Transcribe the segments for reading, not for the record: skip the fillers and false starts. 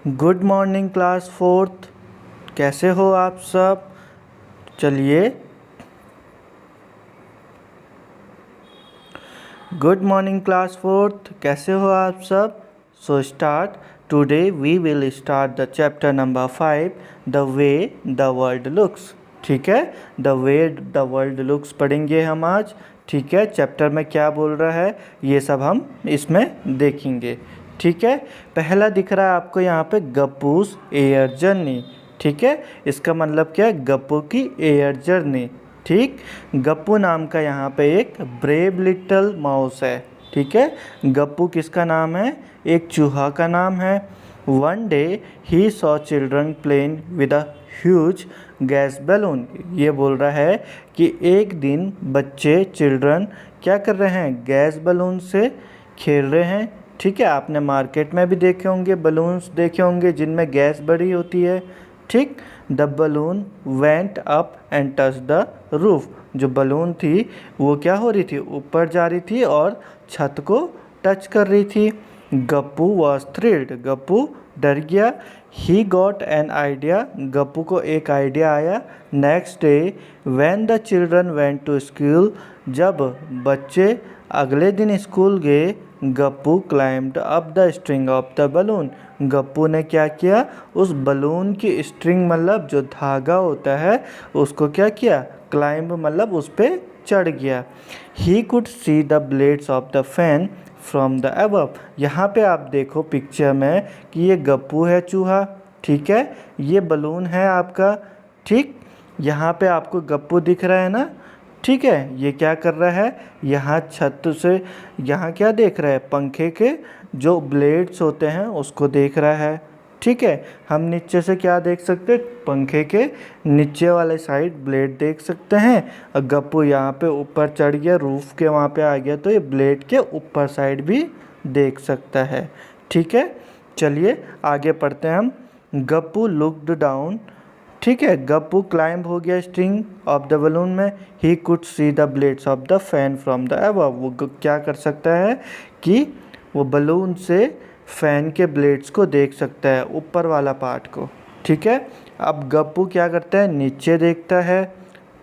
Good morning class fourth. कैसे हो आप सब? चलिए, गुड मॉर्निंग क्लास फोर्थ। कैसे हो आप सब? So start. Today we will start the chapter number 5, the way the world looks. ठीक है, the way the world looks पढ़ेंगे हम आज। ठीक है, चैप्टर में क्या बोल रहा है ये सब हम इसमें देखेंगे। ठीक है, पहला दिख रहा है आपको यहाँ पे गप्पूस एयर जर्नी। ठीक है, इसका मतलब क्या है? गप्पू की एयर जर्नी। ठीक, गप्पू नाम का यहाँ पे एक ब्रेव लिटिल माउस है। ठीक है, गप्पू किसका नाम है? एक चूहा का नाम है। One day he saw children playing with a huge gas balloon. ये बोल रहा है कि एक दिन बच्चे चिल्ड्रन क्या कर रहे हैं? गैस बैलून से खेल रहे हैं। ठीक है, आपने मार्केट में भी देखे होंगे, बलून्स देखे होंगे जिनमें गैस भरी होती है। ठीक, the balloon went up and touch the roof. जो बलून थी वो क्या हो रही थी? ऊपर जा रही थी और छत को टच कर रही थी। Gappu was thrilled. गप्पू डर गया। He got an idea. Gappu को एक आइडिया आया। Next day when the children went to school. जब बच्चे अगले दिन स्कूल गए, Gappu climbed up the string of the balloon. Gappu ने क्या किया? उस बलून की स्ट्रिंग मतलब जो धागा होता है उसको क्या किया? क्लाइंब मतलब उस पर चढ़ गया। ही could see the blades of the fan from the above. यहाँ पे आप देखो पिक्चर में कि ये गप्पू है चूहा। ठीक है, ये बलून है आपका। ठीक, यहाँ पे आपको गप्पू दिख रहा है ना? ठीक है, ये क्या कर रहा है? यहाँ छत से यहाँ क्या देख रहा है? पंखे के जो ब्लेड्स होते हैं उसको देख रहा है। ठीक है, हम नीचे से क्या देख सकते हैं? पंखे के नीचे वाले साइड ब्लेड देख सकते हैं। और गप्पू यहाँ पे ऊपर चढ़ गया, रूफ के वहाँ पे आ गया, तो ये ब्लेड के ऊपर साइड भी देख सकता है। ठीक है, चलिए आगे पढ़ते हैं हम। Gappu looked down. ठीक है, गप्पू क्लाइंब हो गया स्ट्रिंग ऑफ द बलून में। ही could see the blades of the fan from the above. वो क्या कर सकता है कि वो बलून से फैन के ब्लेड्स को देख सकता है, ऊपर वाला पार्ट को। ठीक है, अब गप्पू क्या करता है? नीचे देखता है।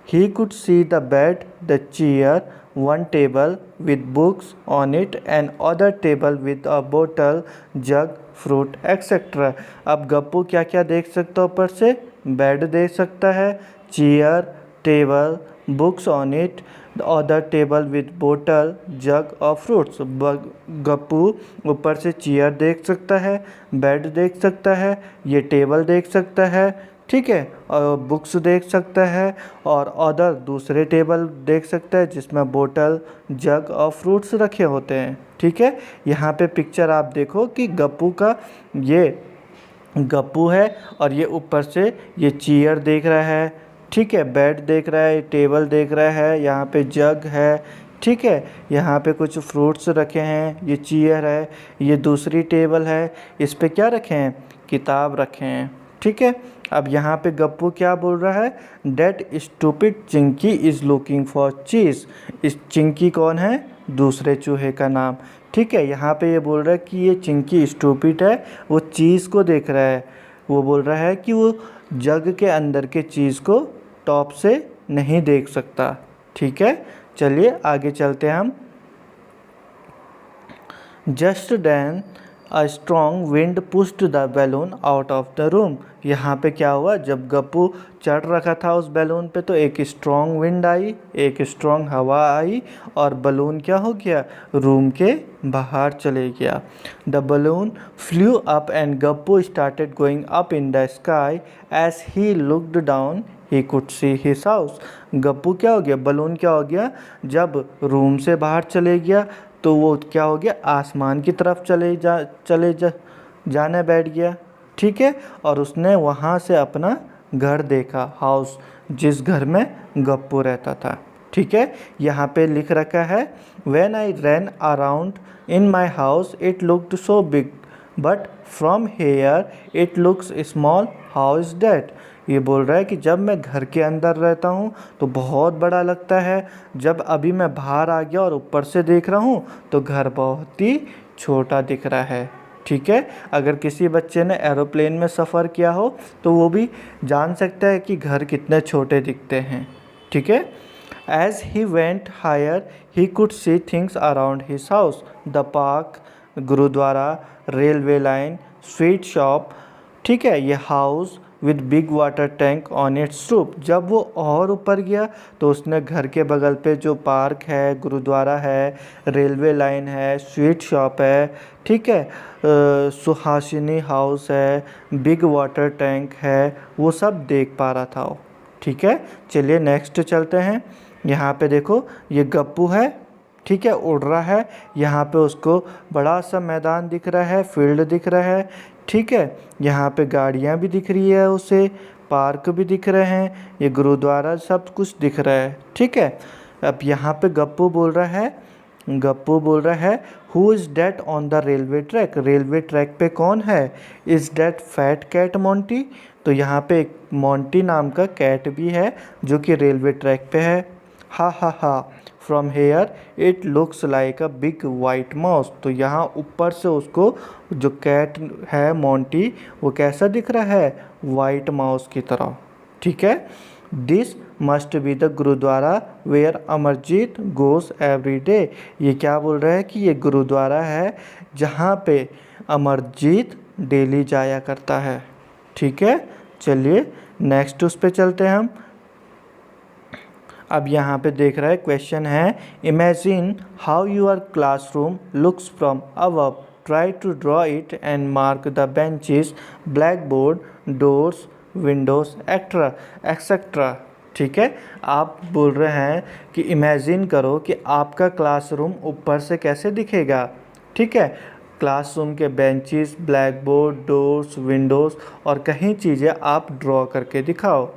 ही could see the bed, the chair, one table with books on it and other table with a bottle, jug, fruit, etc. अब गप्पू क्या क्या देख सकता है? ऊपर से बेड देख सकता है, chair, table, books on it, other table with बोतल, जग और फ्रूट्स। गप्पू ऊपर से चेयर देख सकता है, बेड देख सकता है, ये टेबल देख सकता है। ठीक है, और बुक्स देख सकता है और अदर दूसरे टेबल देख सकता है जिसमें बोतल, जग और फ्रूट्स रखे होते हैं। ठीक है, यहाँ पे पिक्चर आप देखो कि गप्पू का ये गप्पू है और ये ऊपर से ये चेयर देख रहा है। ठीक है, बेड देख रहा है, टेबल देख रहा है, यहाँ पे जग है। ठीक है, यहाँ पे कुछ फ्रूट्स रखे हैं, ये चेयर है, ये दूसरी टेबल है, इस पे क्या रखे हैं? किताब रखे हैं। ठीक है, अब यहाँ पे गप्पू क्या बोल रहा है? That stupid Chinky is looking for cheese. इस चिंकी कौन है? दूसरे चूहे का नाम। ठीक है, यहाँ पे ये बोल रहा है कि ये चिंकी स्टूपिड है, वो चीज़ को देख रहा है। वो बोल रहा है कि वो जग के अंदर के चीज़ को टॉप से नहीं देख सकता। ठीक है, चलिए आगे चलते हैं हम। Just then a strong wind pushed the balloon out of the room. यहाँ पे क्या हुआ? जब गप्पू चढ़ रखा था उस बैलून पे तो एक स्ट्रॉन्ग विंड आई, एक स्ट्रॉन्ग हवा आई और बलून क्या हो गया? रूम के बाहर चले गया। The balloon flew up and Gappu started going up in the sky. As he looked down he could see his house. Gappu क्या हो गया? बलून क्या हो गया? जब रूम से बाहर चले गया तो वो क्या हो गया? आसमान की तरफ जाने बैठ गया। ठीक है, और उसने वहाँ से अपना घर देखा, हाउस, जिस घर में गप्पू रहता था। ठीक है, यहाँ पे लिख रखा है when I ran around in my house it looked so big but from here it looks small, how is that. ये बोल रहा है कि जब मैं घर के अंदर रहता हूँ तो बहुत बड़ा लगता है, जब अभी मैं बाहर आ गया और ऊपर से देख रहा हूँ तो घर बहुत ही छोटा दिख रहा है। ठीक है, अगर किसी बच्चे ने एरोप्लेन में सफ़र किया हो तो वो भी जान सकता है कि घर कितने छोटे दिखते हैं। ठीक है। As he went higher he could see things around his house, the park, gurdwara, railway line, sweet shop. ठीक है, ये house with big water tank on its roof. जब वो और ऊपर गया तो उसने घर के बगल पे जो पार्क है, गुरुद्वारा है, रेलवे लाइन है, स्वीट शॉप है, ठीक है, सुहासिनी हाउस है, बिग वाटर टैंक है, वो सब देख पा रहा था वो। ठीक है, चलिए नेक्स्ट चलते हैं। यहाँ पे देखो ये गप्पू है, ठीक है, उड़ रहा है। यहाँ पे उसको बड़ा सा मैदान दिख रहा है, फील्ड दिख रहा है। ठीक है, यहाँ पे गाड़ियाँ भी दिख रही है उसे, पार्क भी दिख रहे हैं, ये गुरुद्वारा सब कुछ दिख रहा है। ठीक है, अब यहाँ पे गप्पू बोल रहा है who is that on the railway track. Railway track पे कौन है? Is that fat cat Monty. तो यहाँ पे एक मोंटी नाम का कैट भी है जो कि रेलवे ट्रैक पे है। हा हा हा, from here it looks like a big white mouse. तो यहाँ ऊपर से उसको जो कैट है मोंटी, वो कैसा दिख रहा है? वाइट माउस की तरह। ठीक है, this must be the gurdwara where Amarjeet goes every day. ये क्या बोल रहा है कि ये गुरुद्वारा है जहाँ पे अमरजीत डेली जाया करता है। ठीक है, चलिए नेक्स्ट उस पे चलते हैं हम। अब यहाँ पे देख रहा है, क्वेश्चन है imagine how your classroom looks from above, try to draw it and mark the benches, black board, doors, windows etcetera. ठीक है, आप बोल रहे हैं कि इमेजिन करो कि आपका क्लासरूम ऊपर से कैसे दिखेगा। ठीक है, क्लासरूम के benches, black board, doors, Windows और कहीं चीज़ें आप ड्रॉ करके दिखाओ।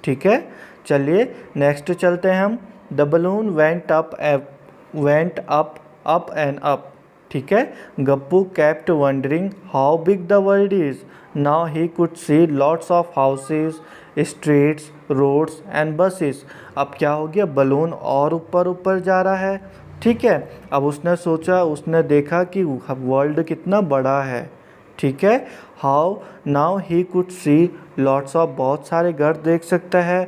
ठीक है, चलिए नेक्स्ट चलते हैं हम। The balloon went up and up. ठीक है, Gappu kept wondering how big the world is. Now he could see lots of houses, streets, roads and buses. अब क्या हो गया, बलून और ऊपर ऊपर जा रहा है। ठीक है, अब उसने देखा कि वर्ल्ड कितना बड़ा है। ठीक है, how now he could see lots of, बहुत सारे घर देख सकता है,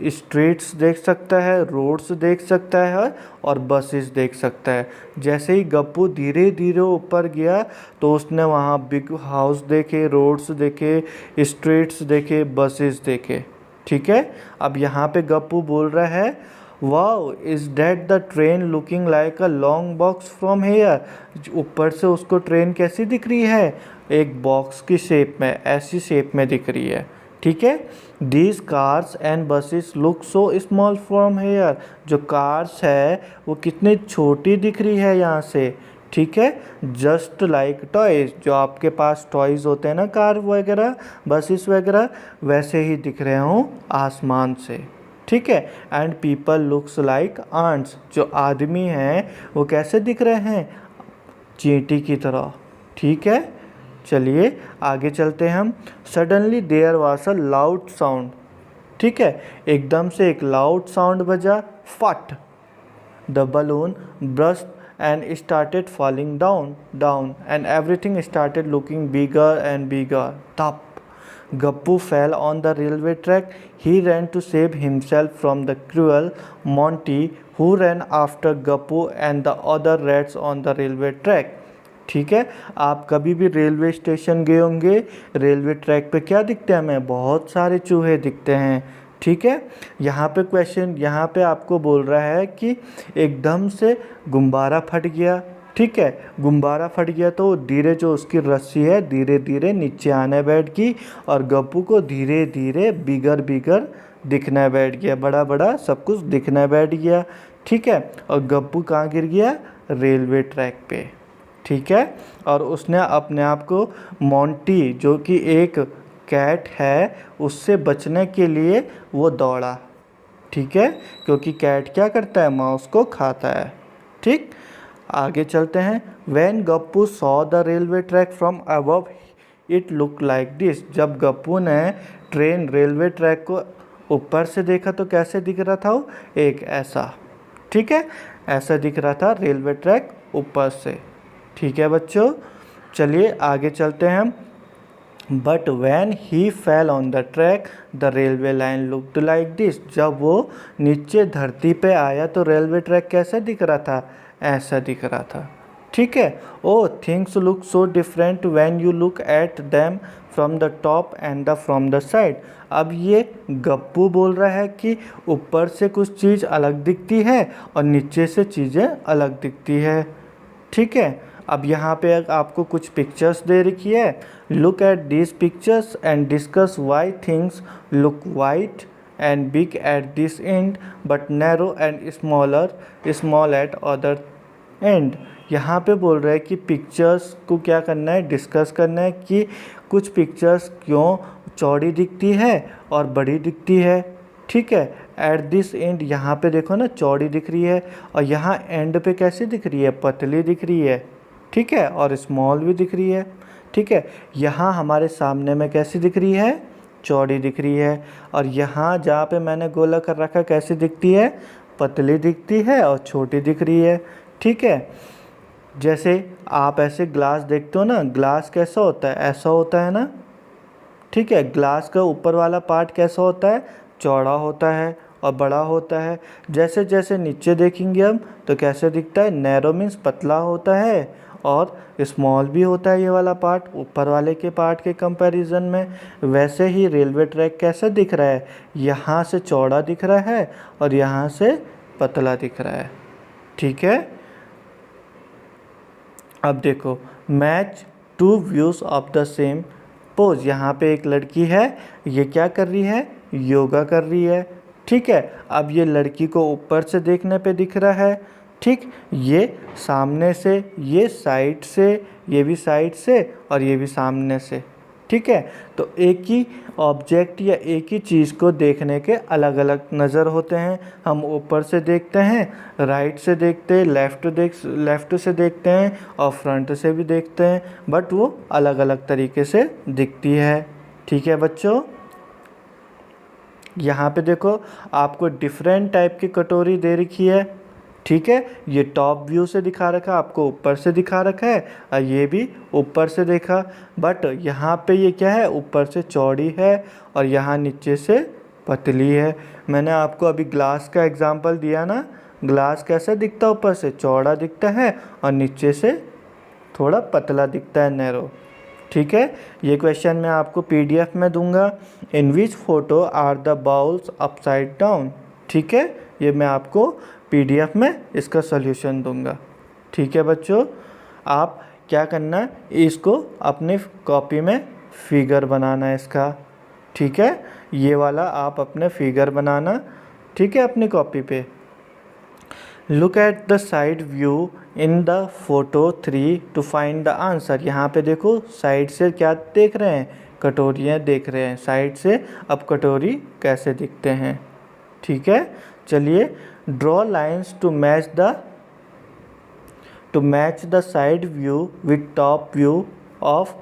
स्ट्रीट्स देख सकता है, रोड्स देख सकता है और बसेस देख सकता है। जैसे ही गप्पू धीरे धीरे ऊपर गया तो उसने वहाँ बिग हाउस देखे, रोड्स देखे, स्ट्रीट्स देखे, बसेस देखे। ठीक है, अब यहाँ पे गप्पू बोल रहा है wow is that the train looking like a long box from here. ऊपर से उसको ट्रेन कैसी दिख रही है? एक बॉक्स की शेप में, ऐसी शेप में दिख रही है। ठीक है, these cars and buses look so small from here. जो कार्स है वो कितनी छोटी दिख रही है यहाँ से। ठीक है, जस्ट लाइक टॉयज़, जो आपके पास टॉयज़ होते हैं ना, कार वगैरह, बसेस वगैरह, वैसे ही दिख रहे हों आसमान से। ठीक है, and people looks like ants. जो आदमी हैं वो कैसे दिख रहे हैं? चींटी की तरह। ठीक है, चलिए आगे चलते हैं हम। Suddenly there was a loud sound. ठीक है, एकदम से एक लाउड साउंड बजा, फट। The balloon burst and started falling down and everything started looking bigger and bigger. Thump. Gappu fell on the railway track. He ran to save himself from the cruel Monty who ran after Gappu and the other rats on the railway track. ठीक है, आप कभी भी railway station गए होंगे, railway track पे क्या दिखते हैं हमें? बहुत सारे चूहे दिखते हैं। ठीक है, यहाँ पे क्वेश्चन, यहाँ पे आपको बोल रहा है कि एकदम से गुब्बारा फट गया। ठीक है, गुब्बारा फट गया तो धीरे, जो उसकी रस्सी है धीरे धीरे नीचे आने बैठ गई और गप्पू को धीरे धीरे बिगर बिगर दिखना बैठ गया, बड़ा बड़ा सब कुछ दिखना बैठ गया। ठीक है, और गप्पू कहाँ गिर गया? रेलवे ट्रैक पे। ठीक है, और उसने अपने आप को मोंटी, जो कि एक कैट है, उससे बचने के लिए वो दौड़ा। ठीक है, क्योंकि कैट क्या करता है? माउस को खाता है। ठीक, आगे चलते हैं। When Gappu saw the railway track from above it look like this. जब गप्पू ने रेलवे ट्रैक को ऊपर से देखा तो कैसे दिख रहा था वो? एक ऐसा। ठीक है, ऐसा दिख रहा था रेलवे ट्रैक ऊपर से। ठीक है बच्चों, चलिए आगे चलते हैं हम। But when he fell on the track the railway line looked like this. जब वो नीचे धरती पे आया तो रेलवे ट्रैक कैसा दिख रहा था? ऐसा दिख रहा था। ठीक है। Oh things look so different when you look at them from the top and the from the side. अब ये गप्पू बोल रहा है कि ऊपर से कुछ चीज़ अलग दिखती है और नीचे से चीज़ें अलग दिखती है। ठीक है। अब यहाँ पे आपको कुछ पिक्चर्स दे रखी है। Look at this pictures and discuss why things look white and big at this and but narrow and small eight other and. यहाँ पे बोल रहे हैं कि पिक्चर्स को क्या करना है, डिस्कस करना है कि कुछ पिक्चर्स क्यों चौड़ी दिखती है और बड़ी दिखती है। ठीक है। एट दिस एंड, यहाँ पे देखो ना चौड़ी दिख रही है और यहाँ एंड पे कैसी दिख रही है, पतली दिख रही है। ठीक है। और स्मॉल भी दिख रही है। ठीक है। यहाँ हमारे सामने में कैसी दिख रही है, चौड़ी दिख रही है। और यहाँ जहाँ पे मैंने गोला कर रखा कैसी दिखती है, पतली दिखती है और छोटी दिख रही है। ठीक है। जैसे आप ऐसे ग्लास देखते हो ना, ग्लास कैसा होता है, ऐसा होता है ना। ठीक है। ग्लास का ऊपर वाला पार्ट कैसा होता है, चौड़ा होता है और बड़ा होता है। जैसे जैसे नीचे देखेंगे हम तो कैसे दिखता है, नैरो मीन्स पतला होता है और स्मॉल भी होता है ये वाला पार्ट ऊपर वाले के पार्ट के कंपैरिजन में। वैसे ही रेलवे ट्रैक कैसा दिख रहा है, यहाँ से चौड़ा दिख रहा है और यहाँ से पतला दिख रहा है। ठीक है। अब देखो, match two views of the same pose. यहाँ पे एक लड़की है, ये क्या कर रही है, योगा कर रही है। ठीक है। अब ये लड़की को ऊपर से देखने पे दिख रहा है। ठीक, ये सामने से, ये साइड से, ये भी साइड से और ये भी सामने से। ठीक है। तो एक ही ऑब्जेक्ट या एक ही चीज़ को देखने के अलग अलग नज़र होते हैं। हम ऊपर से देखते हैं, राइट से देखते हैं, लेफ़्ट से देखते हैं और फ्रंट से भी देखते हैं, बट वो अलग अलग तरीके से दिखती है। ठीक है बच्चों। यहाँ पे देखो आपको डिफरेंट टाइप की कटोरी दे रखी है। ठीक है। ये टॉप व्यू से दिखा रखा, आपको ऊपर से दिखा रखा है और ये भी ऊपर से देखा। बट यहाँ पे ये क्या है, ऊपर से चौड़ी है और यहाँ नीचे से पतली है। मैंने आपको अभी ग्लास का एग्जांपल दिया ना, ग्लास कैसा दिखता है, ऊपर से चौड़ा दिखता है और नीचे से थोड़ा पतला दिखता है, नैरो। ठीक है। ये क्वेश्चन मैं आपको PDF में दूंगा। In which photo are the bowls upside down. ठीक है। ये मैं आपको PDF में इसका सॉल्यूशन दूंगा। ठीक है बच्चों। आप क्या करना है, इसको अपनी कॉपी में फिगर बनाना है इसका। ठीक है। ये वाला आप अपने फिगर बनाना। ठीक है, अपनी कॉपी पे। Look at the side view in the photo 3 to find the answer. यहाँ पे देखो साइड से क्या देख रहे हैं, कटोरियाँ देख रहे हैं साइड से। अब कटोरी कैसे दिखते हैं। ठीक है। चलिए, draw lines to match the side view with top view of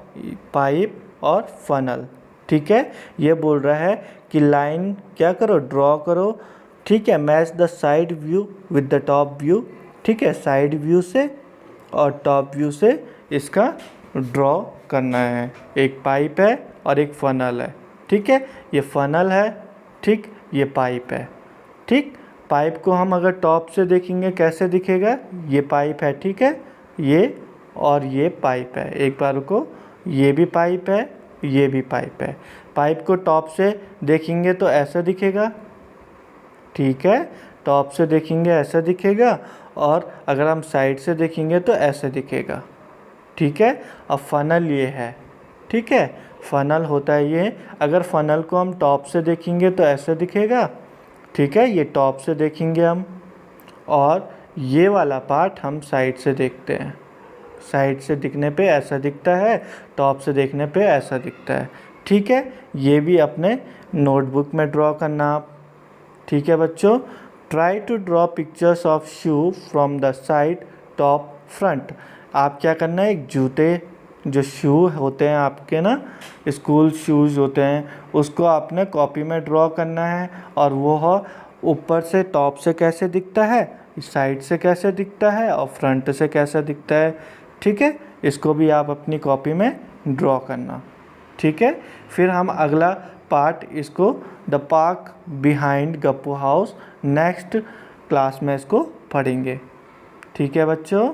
pipe और फनल। ठीक है। ये बोल रहा है कि लाइन क्या करो, ड्रॉ करो। ठीक है। Match the side view with the top view. ठीक है। साइड व्यू से और टॉप व्यू से इसका ड्रॉ करना है। एक पाइप है और एक फनल है। ठीक है। ये फनल है, ठीक, ये पाइप है। ठीक, पाइप को हम अगर टॉप से देखेंगे कैसे दिखेगा, ये पाइप है। ठीक है। ये और ये पाइप है। एक बार को, ये भी पाइप है, ये भी पाइप है। पाइप को टॉप से देखेंगे तो ऐसा दिखेगा। ठीक है। टॉप से देखेंगे ऐसा दिखेगा और अगर हम साइड से देखेंगे तो ऐसे दिखेगा। ठीक है। अब फनल ये है। ठीक है। फनल होता है ये। अगर फनल को हम टॉप से देखेंगे तो ऐसे दिखेगा। ठीक है। ये टॉप से देखेंगे हम, और ये वाला पार्ट हम साइड से देखते हैं। साइड से दिखने पे ऐसा दिखता है, टॉप से देखने पे ऐसा दिखता है। ठीक है। ये भी अपने नोटबुक में ड्रॉ करना आप। ठीक है बच्चों। Try to draw pictures of shoe from the side, top, front. आप क्या करना है, एक जूते जो शू होते हैं आपके ना, स्कूल शूज़ होते हैं, उसको आपने कॉपी में ड्रॉ करना है। और वो ऊपर से टॉप से कैसे दिखता है, साइड से कैसे दिखता है और फ्रंट से कैसे दिखता है। ठीक है। इसको भी आप अपनी कॉपी में ड्रॉ करना, ठीक है। फिर हम अगला पार्ट इसको the park behind Gappu house next class में इसको पढ़ेंगे, ठीक है बच्चों।